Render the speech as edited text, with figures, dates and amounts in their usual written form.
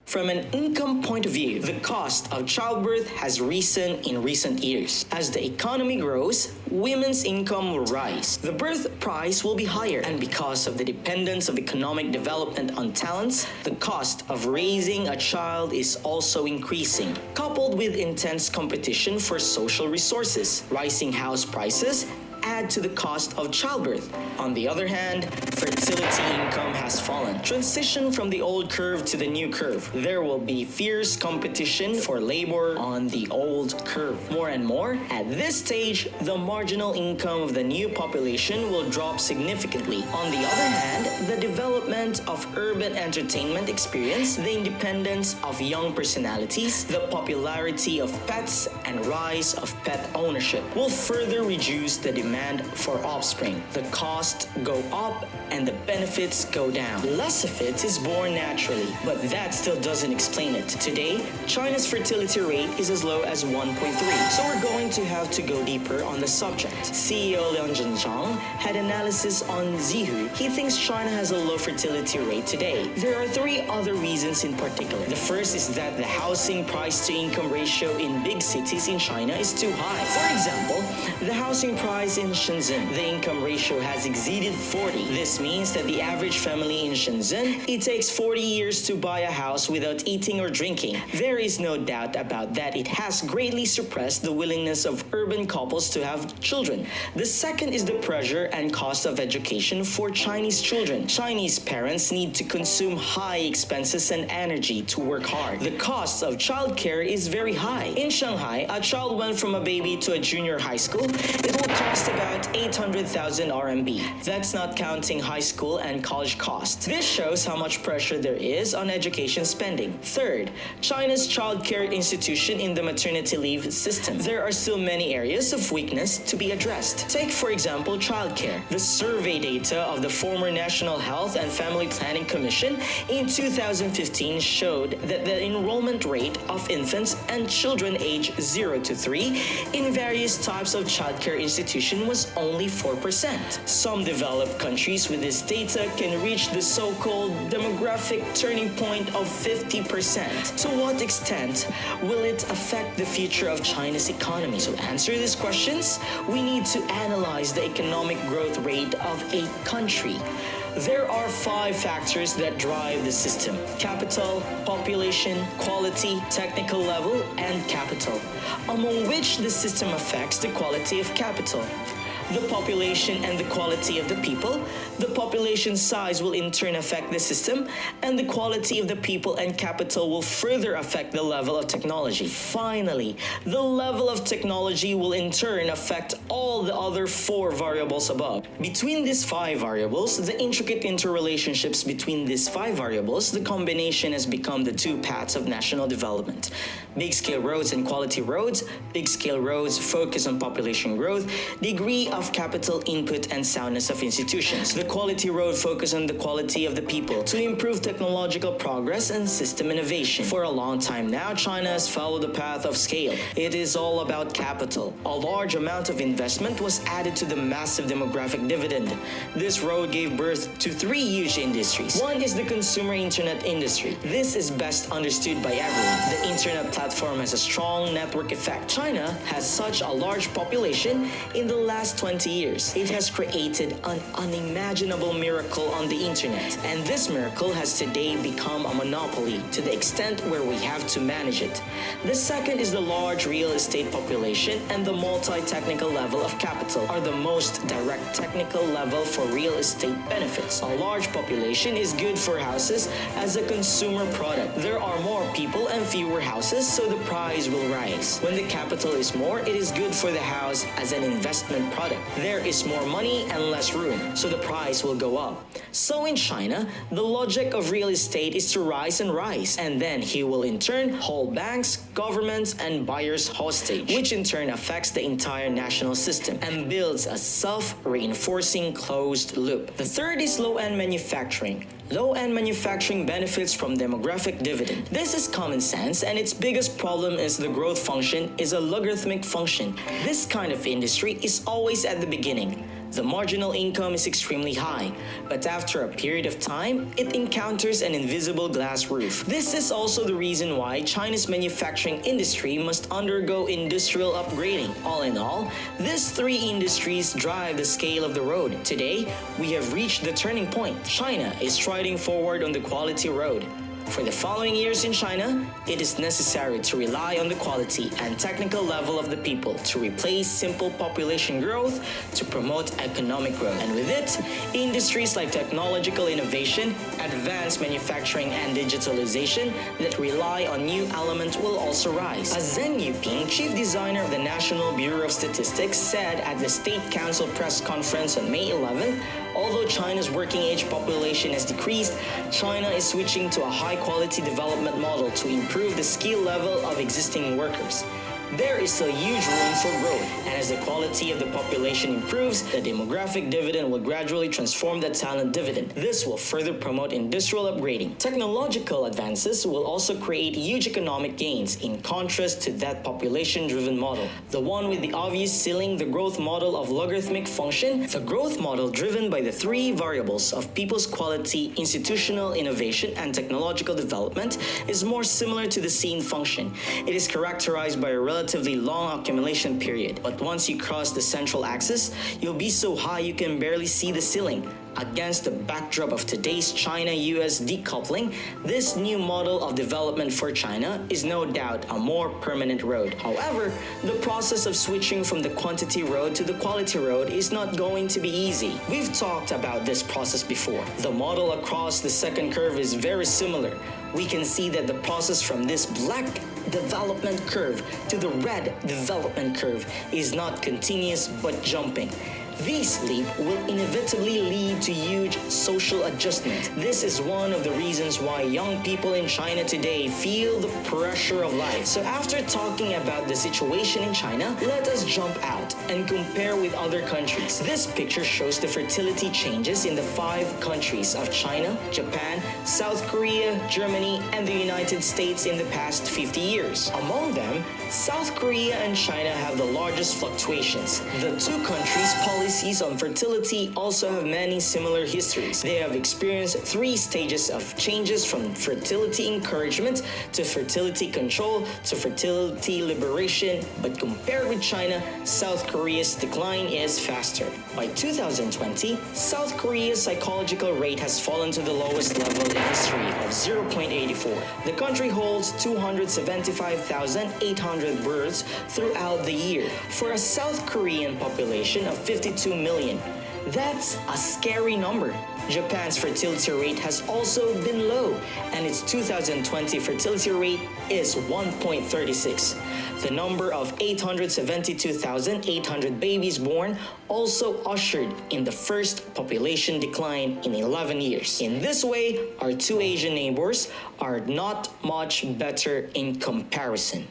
From an income point of view, the cost of childbirth has risen in recent years. As the economy grows, women's income will rise. The birth price will be higher, and because of the dependence of economic development on talents, the cost of raising a child is also increasing. Coupled with intense competition for social resources, rising house prices add to the cost of childbirth. On the other hand, fertility income has fallen. Transition from the old curve to the new curve. There will be fierce competition for labor on the old curve. More and more, at this stage, the marginal income of the new population will drop significantly. On the other hand, the development of urban entertainment experience, the independence of young personalities, the popularity of pets, and rise of pet ownership will further reduce the demand for offspring. The costs go up and the benefits go down. Less of it is born naturally, but that still doesn't explain it. Today, China's fertility rate is as low as 1.3, so we're going to have to go deeper on the subject. CEO Liang Zhenzhang had analysis on Zihu. He thinks China has a low fertility rate today. There are three other reasons in particular. The first is that the housing price to income ratio in big cities in China is too high. For example, the housing price in Shenzhen, the income ratio has exceeded 40. This means that the average family in Shenzhen, it takes 40 years to buy a house without eating or drinking. There is no doubt about that. It has greatly suppressed the willingness of urban couples to have children. The second is the pressure and cost of education for Chinese children. Chinese parents need to consume high expenses and energy to work hard. The cost of childcare is very high. In Shanghai, a child went from a baby to a junior high school. It will cost about 800,000 RMB. That's not counting high school and college costs. This shows how much pressure there is on education spending. Third, China's childcare institution in the maternity leave system. There are still many areas of weakness to be addressed. Take, for example, childcare. The survey data of the former National Health and Family Planning Commission in 2015 showed that the enrollment rate of infants and children aged 0 to 3 in various types of childcare institution was only 4%. Some developed countries with this data can reach the so-called demographic turning point of 50%. To what extent will it affect the future of China's economy? To answer these questions, we need to analyze the economic growth rate of a country. There are 5 factors that drive the system: capital, population, quality, technical level, and capital, among which the system affects the quality of capital, the population, and the quality of the people. The population size will in turn affect the system, and the quality of the people and capital will further affect the level of technology. Finally, the level of technology will in turn affect all the other 4 variables above. Between these 5 variables, the intricate interrelationships between these 5 variables, the combination has become the 2 paths of national development. Big-scale roads and quality roads. Big-scale roads focus on population growth, degree of capital input, and soundness of institutions. The quality road focus on the quality of the people to improve technological progress and system innovation. For a long time now, China has followed the path of scale. It is all about capital. A large amount of investment was added to the massive demographic dividend. This road gave birth to 3 huge industries. One is the consumer internet industry. This is best understood by everyone. The internet platform has a strong network effect. China has such a large population. In the last 20 years, it has created an unimaginable miracle on the internet, and this miracle has today become a monopoly to the extent where we have to manage it. The second is the large real estate population, and the multi-technical level of capital are the most direct technical level for real estate benefits. A large population is good for houses as a consumer product. There are more people and fewer houses, so the price will rise. When the capital is more, it is good for the house as an investment product. There is more money and less room, so the price will go up. So in China, the logic of real estate is to rise, and then he will in turn hold banks, governments, and buyers hostage, which in turn affects the entire national system and builds a self-reinforcing closed loop. The third is low-end manufacturing. Low-end manufacturing benefits from demographic dividend. This is common sense, and its biggest problem is the growth function is a logarithmic function. This kind of industry is always at the beginning. The marginal income is extremely high, but after a period of time, it encounters an invisible glass roof. This is also the reason why China's manufacturing industry must undergo industrial upgrading. All in all, these three industries drive the scale of the road. Today, we have reached the turning point. China is striding forward on the quality road. For the following years in China, it is necessary to rely on the quality and technical level of the people to replace simple population growth to promote economic growth. And with it, industries like technological innovation, advanced manufacturing, and digitalization that rely on new elements will also rise. As Zheng Yuping, chief designer of the National Bureau of Statistics, said at the State Council press conference on May 11th, although China's working age population has decreased, China is switching to a high-quality development model to improve the skill level of existing workers. There is still huge room for growth, and as the quality of the population improves, the demographic dividend will gradually transform the talent dividend. This will further promote industrial upgrading. Technological advances will also create huge economic gains, in contrast to that population-driven model. The one with the obvious ceiling, the growth model of logarithmic function, the growth model driven by the three variables of people's quality, institutional innovation, and technological development, is more similar to the sine function. It is characterized by a relatively long accumulation period, but once you cross the central axis, you'll be so high you can barely see the ceiling. Against the backdrop of today's China-US decoupling, this new model of development for China is no doubt a more permanent road. However, the process of switching from the quantity road to the quality road is not going to be easy. We've talked about this process before. The model across the second curve is very similar. We can see that the process from this black development curve to the red development curve is not continuous but jumping. This leap will inevitably lead to huge social adjustment. This is one of the reasons why young people in China today feel the pressure of life. So after talking about the situation in China, let us jump out and compare with other countries. This picture shows the fertility changes in the 5 countries of China, Japan, South Korea, Germany, and the United States in the past 50 years. Among them, South Korea and China have the largest fluctuations. The two countries' policies on fertility also have many similar histories. They have experienced 3 stages of changes from fertility encouragement to fertility control to fertility liberation, but compared with China, South Korea's decline is faster. By 2020, South Korea's psychological rate has fallen to the lowest level in history of 0.84. The country holds 275,800 births throughout the year for a South Korean population of 52 million. That's a scary number. Japan's fertility rate has also been low, and its 2020 fertility rate is 1.36. The number of 872,800 babies born also ushered in the first population decline in 11 years. In this way, our 2 Asian neighbors are not much better in comparison.